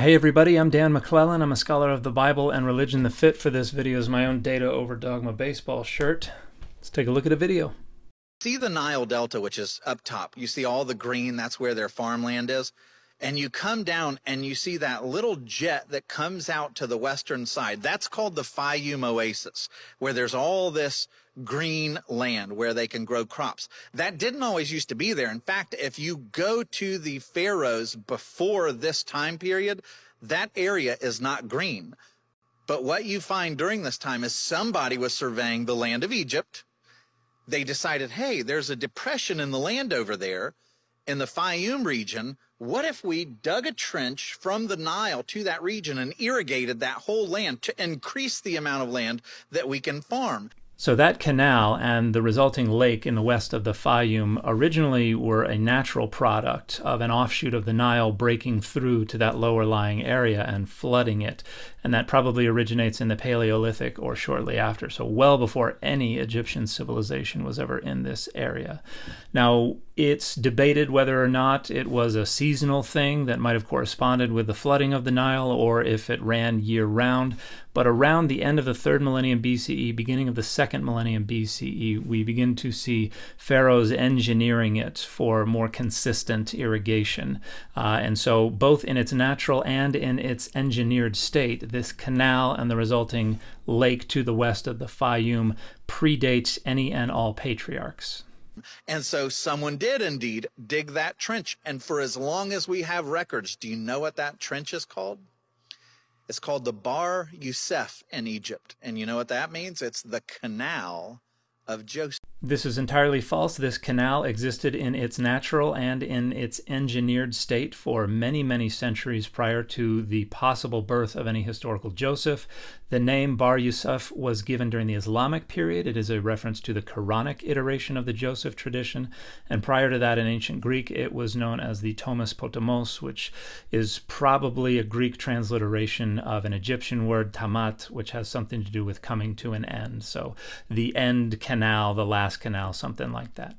Hey everybody, I'm Dan McClellan. I'm a scholar of the Bible and religion. The fit for this video is my own Data Over Dogma baseball shirt. Let's take a look at a video. See the Nile Delta, which is up top. You see all the green, that's where their farmland is. And you come down and you see that little jet that comes out to the western side. That's called the Faiyum Oasis, where there's all this green land where they can grow crops. That didn't always used to be there. In fact, if you go to the pharaohs before this time period, that area is not green. But what you find during this time is somebody was surveying the land of Egypt. They decided, hey, there's a depression in the land over there in the Faiyum region. What if we dug a trench from the Nile to that region and irrigated that whole land to increase the amount of land that we can farm? So that canal and the resulting lake in the west of the Faiyum originally were a natural product of an offshoot of the Nile breaking through to that lower lying area and flooding it. And that probably originates in the Paleolithic or shortly after, so well before any Egyptian civilization was ever in this area. Now, it's debated whether or not it was a seasonal thing that might have corresponded with the flooding of the Nile or if it ran year-round. But around the end of the 3rd millennium BCE, beginning of the 2nd millennium BCE, we begin to see pharaohs engineering it for more consistent irrigation. And so both in its natural and in its engineered state, this canal and the resulting lake to the west of the Faiyum predates any and all patriarchs. And so someone did indeed dig that trench. And for as long as we have records, do you know what that trench is called? It's called the Bar Yusuf in Egypt. And you know what that means? It's the canal of Joseph. This is entirely false. This canal existed in its natural and in its engineered state for many, many centuries prior to the possible birth of any historical Joseph. The name Bar Yusuf was given during the Islamic period. It is a reference to the Quranic iteration of the Joseph tradition. And prior to that, in ancient Greek, it was known as the Thomas Potamos, which is probably a Greek transliteration of an Egyptian word, tamat, which has something to do with coming to an end. So the end canal, the last canal, something like that.